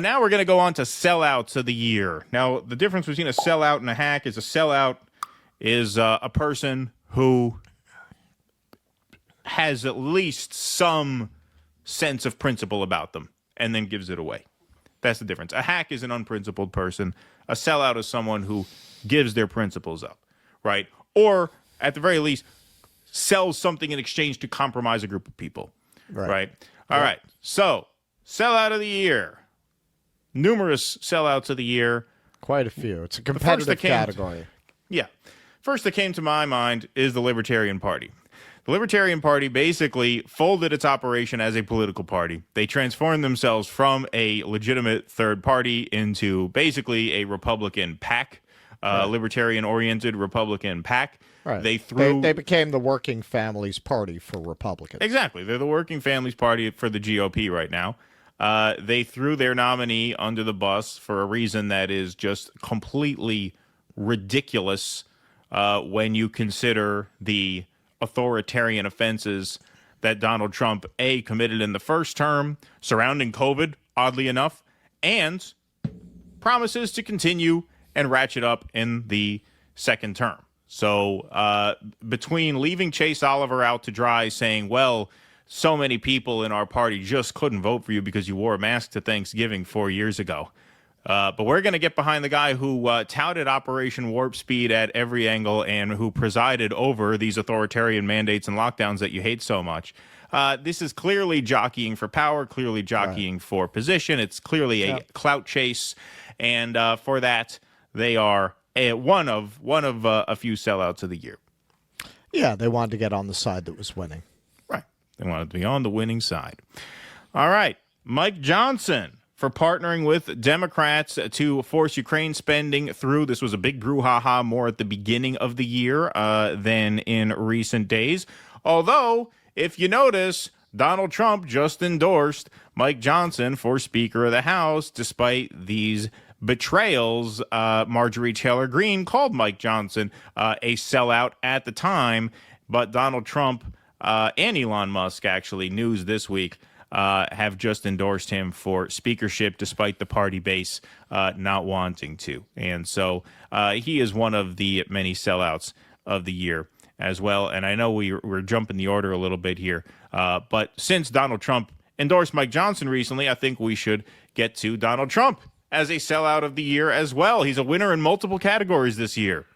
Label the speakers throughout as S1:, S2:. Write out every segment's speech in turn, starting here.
S1: Now we're going to go on to sellouts of the year. Now, the difference between a sellout and a hack is a sellout is a person who has at least some sense of principle about them and then gives it away. That's the difference. A hack is an unprincipled person. A sellout is someone who gives their principles up, right? Or, at the very least, sells something in exchange to compromise a group of people, right? All right. So, sellout of the year. Numerous sellouts of the year.
S2: Quite a few. It's a competitive category.
S1: First that came to my mind is the Libertarian Party. The Libertarian Party basically folded its operation as a political party. They transformed themselves from a legitimate third party into basically a Republican PAC, libertarian-oriented Republican PAC.
S2: Right.
S1: They
S2: became the working families party for Republicans.
S1: Exactly. They're the working families party for the GOP right now. They threw their nominee under the bus for a reason that is just completely ridiculous when you consider the authoritarian offenses that Donald Trump, A, committed in the first term surrounding COVID, oddly enough, and promises to continue and ratchet up in the second term. So between leaving Chase Oliver out to dry saying, well, so many people in our party just couldn't vote for you because you wore a mask to Thanksgiving 4 years ago. But we're going to get behind the guy who touted Operation Warp Speed at every angle and who presided over these authoritarian mandates and lockdowns that you hate so much. This is clearly jockeying for power, clearly jockeying for position. It's clearly a clout chase. And for that, they are one of a few sellouts of the year.
S2: Yeah, they wanted to get on the side that was winning.
S1: Right. They wanted to be on the winning side. All right. Mike Johnson for partnering with Democrats to force Ukraine spending through. This was a big brouhaha more at the beginning of the year than in recent days. Although, if you notice, Donald Trump just endorsed Mike Johnson for Speaker of the House, despite these betrayals. Marjorie Taylor Greene called Mike Johnson a sellout at the time, but Donald Trump and Elon Musk, actually, news this week, have just endorsed him for speakership, despite the party base not wanting to. And so he is one of the many sellouts of the year as well. And I know we're jumping the order a little bit here, but since Donald Trump endorsed Mike Johnson recently, I think we should get to Donald Trump as a sellout of the year as well. He's a winner in multiple categories this year.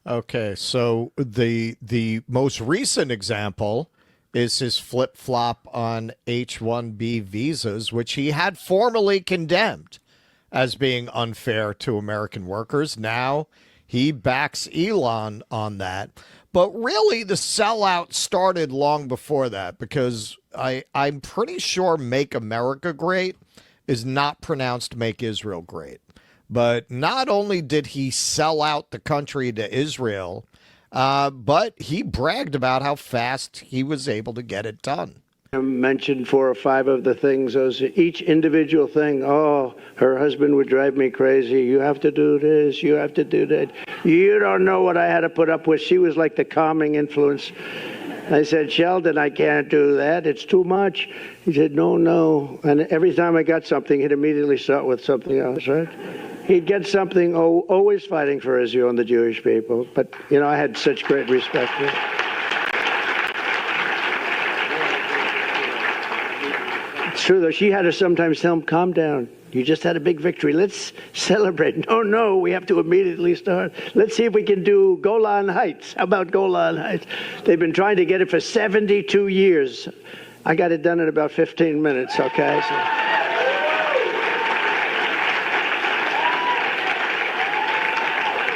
S2: Okay, so the most recent example is his flip-flop on H-1B visas, which he had formally condemned as being unfair to American workers. Now he backs Elon on that. But really, the sellout started long before that, because I'm pretty sure Make America Great is not pronounced Make Israel Great. But not only did he sell out the country to Israel, but he bragged about how fast he was able to get it done.
S3: I mentioned 4 or 5 of the things, those each individual thing. Oh, her husband would drive me crazy. You have to do this. You have to do that. You don't know what I had to put up with. She was like the calming influence. I said, Sheldon, I can't do that. It's too much. He said, no. And every time I got something, he'd immediately start with something else, right? He'd get something, always fighting for Israel and the Jewish people. But, I had such great respect for it. It's true, though. She had to sometimes tell him, calm down. You just had a big victory. Let's celebrate. No, we have to immediately start. Let's see if we can do Golan Heights. How about Golan Heights? They've been trying to get it for 72 years. I got it done in about 15 minutes, okay?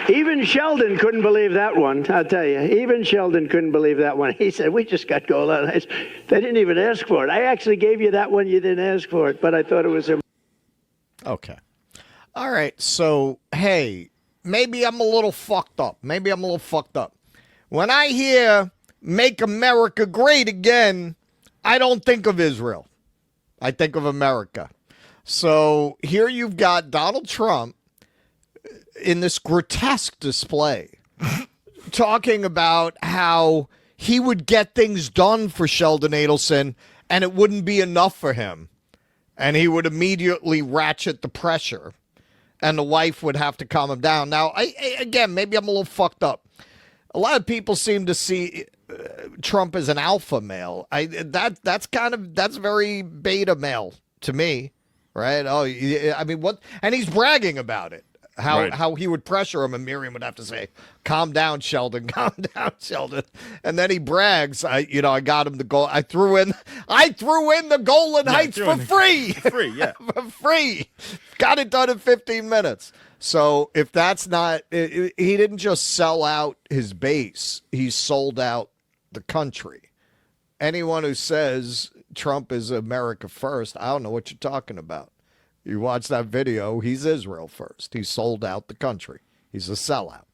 S3: Even Sheldon couldn't believe that one, I'll tell you. Even Sheldon couldn't believe that one. He said, we just got Golan Heights. They didn't even ask for it. I actually gave you that one. You didn't ask for it, but I thought it was
S2: Okay. All right. So, hey, maybe I'm a little fucked up. When I hear Make America Great Again, I don't think of Israel. I think of America. So here you've got Donald Trump in this grotesque display talking about how he would get things done for Sheldon Adelson and it wouldn't be enough for him. and he would immediately ratchet the pressure, and the wife would have to calm him down. Now, again, maybe I'm a little fucked up. A lot of people seem to see Trump as an alpha male. That's very beta male to me, right? Oh, I mean, what? And he's bragging about it. How he would pressure him, and Miriam would have to say, "Calm down, Sheldon. Calm down, Sheldon." And then he brags, I got him the goal. I threw in the Golan Heights for free.
S1: For free, yeah.
S2: For free. Got it done in 15 minutes. So if that's not, he didn't just sell out his base, he sold out the country. Anyone who says Trump is America first, I don't know what you're talking about. You watch that video, he's Israel first. He sold out the country. He's a sellout.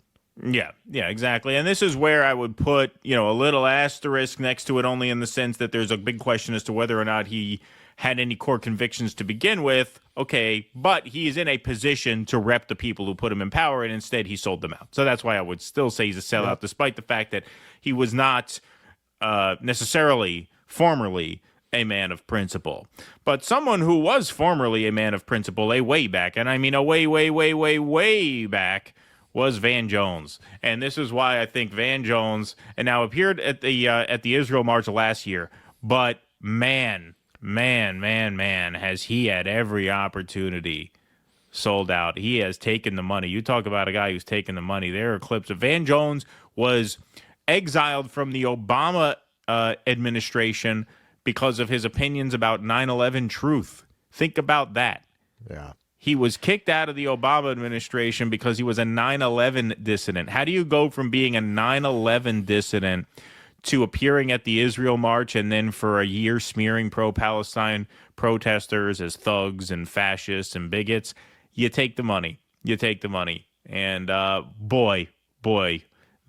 S1: Yeah, exactly. And this is where I would put, a little asterisk next to it, only in the sense that there's a big question as to whether or not he had any core convictions to begin with. Okay, but he is in a position to rep the people who put him in power, and instead he sold them out. So that's why I would still say he's a sellout, despite the fact that he was not necessarily formerly a man of principle. But someone who was formerly a man of principle, a way back, and I mean a way back, was Van Jones. And this is why I think Van Jones, and now appeared at the Israel March last year, but man, has he had every opportunity sold out. He has taken the money. You talk about a guy who's taken the money. There are clips of Van Jones was exiled from the Obama administration because of his opinions about 9/11 truth. Think about that.
S2: Yeah.
S1: He was kicked out of the Obama administration because he was a 9/11 dissident. How do you go from being a 9/11 dissident to appearing at the Israel March and then for a year smearing pro-Palestine protesters as thugs and fascists and bigots? You take the money. And boy,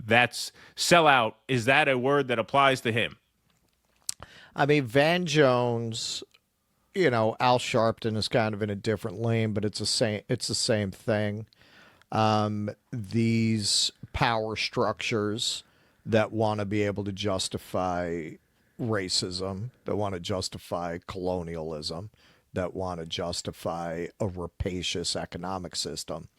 S1: that's sellout. Is that a word that applies to him?
S2: I mean, Van Jones, Al Sharpton is kind of in a different lane, but it's the same thing. These power structures that want to be able to justify racism, that want to justify colonialism, that want to justify a rapacious economic system.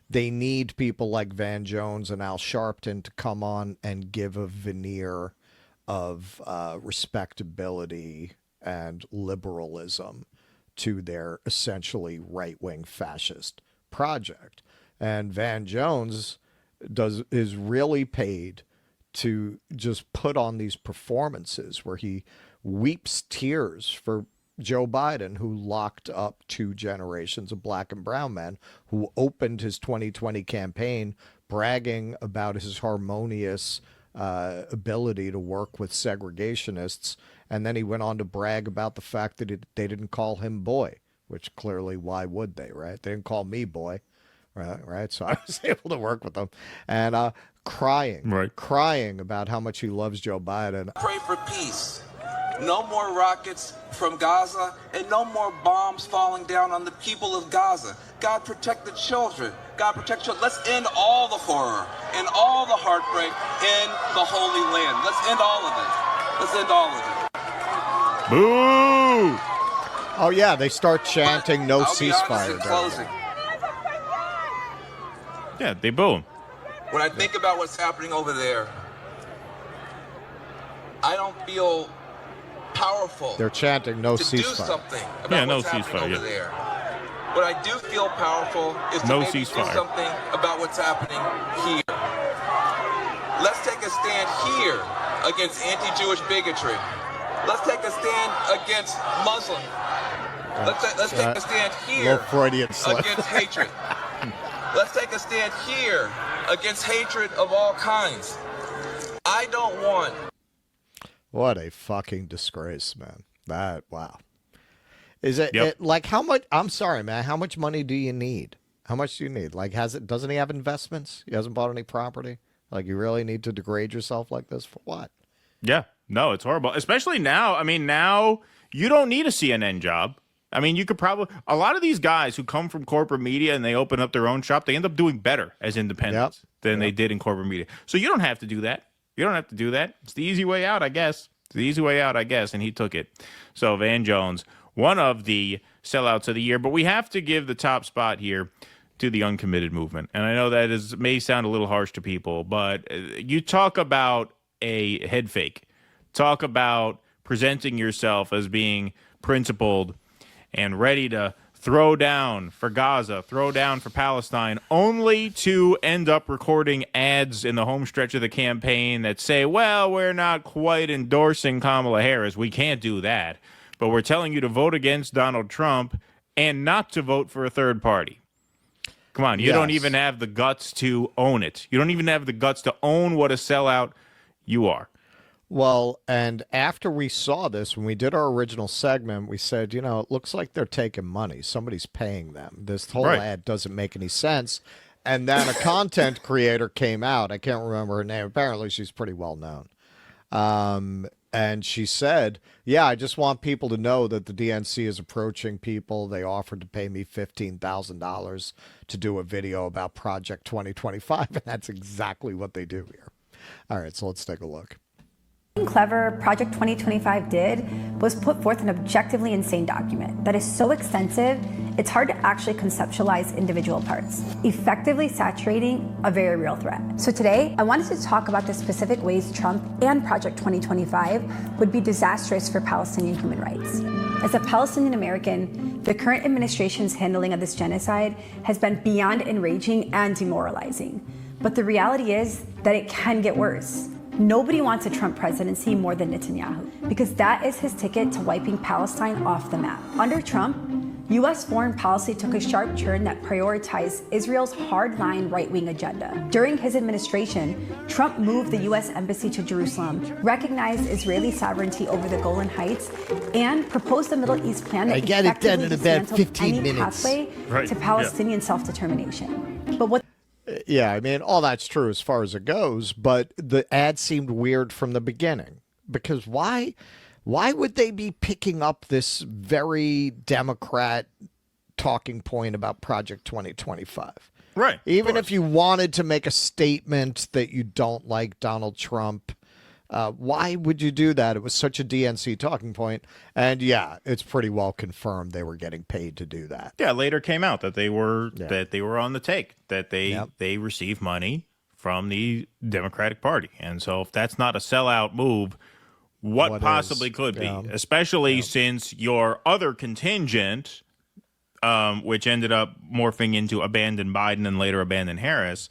S2: They need people like Van Jones and Al Sharpton to come on and give a veneer of respectability and liberalism to their essentially right-wing fascist project. And Van Jones is really paid to just put on these performances where he weeps tears for Joe Biden, who locked up 2 generations of black and brown men, who opened his 2020 campaign bragging about his harmonious ability to work with segregationists, and then he went on to brag about the fact that they didn't call him boy, which clearly, why would they, right? They didn't call me boy, right? So I was able to work with them, and crying about how much he loves Joe Biden.
S4: Pray for peace. No more rockets from Gaza and no more bombs falling down on the people of Gaza. God protect the children. God protect children. Let's end all the horror and all the heartbreak in the Holy Land. Let's end all of it.
S1: Boo!
S2: Oh, yeah, they start chanting no ceasefire.
S1: Yeah, they boo.
S4: When I think about what's happening over there, I don't feel powerful.
S2: They're chanting no
S4: to
S2: ceasefire.
S4: Do something about what's happening over there. What I do feel powerful is to maybe do something about what's happening here. Let's take a stand here against anti-Jewish bigotry. Let's take a stand against Muslim. Let's take a stand here against hatred. Let's take a stand here against hatred of all kinds. I don't want.
S2: What a fucking disgrace, man. Wow. Is it,
S1: Yep.
S2: like how much? I'm sorry, man. How much money do you need? How much do you need? Like, doesn't he have investments? He hasn't bought any property. Like, you really need to degrade yourself like this for what?
S1: Yeah, no, it's horrible. Especially now. I mean, now you don't need a CNN job. I mean, you could probably, a lot of these guys who come from corporate media and they open up their own shop, they end up doing better as independents than they did in corporate media. So you don't have to do that. You don't have to do that. It's the easy way out, I guess. And he took it. So Van Jones one of the sellouts of the year. But we have to give the top spot here to the Uncommitted movement. And I know that may sound a little harsh to people, but you talk about a head fake. Talk about presenting yourself as being principled and ready to throw down for Gaza, throw down for Palestine, only to end up recording ads in the home stretch of the campaign that say, well, we're not quite endorsing Kamala Harris. We can't do that. But we're telling you to vote against Donald Trump and not to vote for a third party. Come on, you don't even have the guts to own it. You don't even have the guts to own what a sellout you are.
S2: Well, and after we saw this, when we did our original segment, we said, you know, it looks like they're taking money. Somebody's paying them. This whole ad doesn't make any sense. And then a content creator came out. I can't remember her name. Apparently, she's pretty well known. And she said, yeah, I just want people to know that the DNC is approaching people. They offered to pay me $15,000 to do a video about Project 2025. And that's exactly what they do here. All right, so let's take a look.
S5: Clever Project 2025 did was put forth an objectively insane document that is so extensive it's hard to actually conceptualize individual parts, effectively saturating a very real threat. So today, I wanted to talk about the specific ways Trump and Project 2025 would be disastrous for Palestinian human rights. As a Palestinian American, the current administration's handling of this genocide has been beyond enraging and demoralizing. But the reality is that it can get worse. Nobody wants a Trump presidency more than Netanyahu, because that is his ticket to wiping Palestine off the map. Under Trump, U.S. foreign policy took a sharp turn that prioritized Israel's hardline right-wing agenda. During his administration, Trump moved the U.S. Embassy to Jerusalem, recognized Israeli sovereignty over the Golan Heights, and proposed a Middle East plan that effectively dismantled any pathway to Palestinian self-determination. But what
S2: Yeah, I mean, all that's true as far as it goes, but the ad seemed weird from the beginning. Because why would they be picking up this very Democrat talking point about Project 2025?
S1: Right.
S2: Even if you wanted to make a statement that you don't like Donald Trump, why would you do that? It was such a DNC talking point. And yeah, it's pretty well confirmed they were getting paid to do that.
S1: Yeah, later came out that they were on the take, that they received money from the Democratic Party. And so if that's not a sellout move, what possibly could be? Especially since your other contingent, which ended up morphing into abandon Biden and later abandon Harris,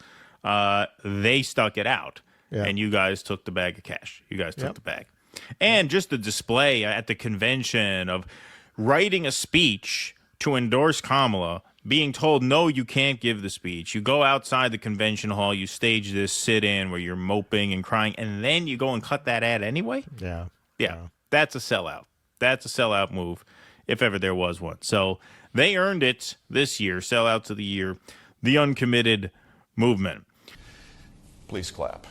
S1: they stuck it out. And you guys took the bag of cash. You guys took the bag. And just the display at the convention of writing a speech to endorse Kamala, being told, no, you can't give the speech. You go outside the convention hall, you stage this sit-in where you're moping and crying, and then you go and cut that ad anyway? Yeah. That's a sellout. That's a sellout move, if ever there was one. So they earned it this year, sellouts of the year, the Uncommitted movement.
S6: Please clap.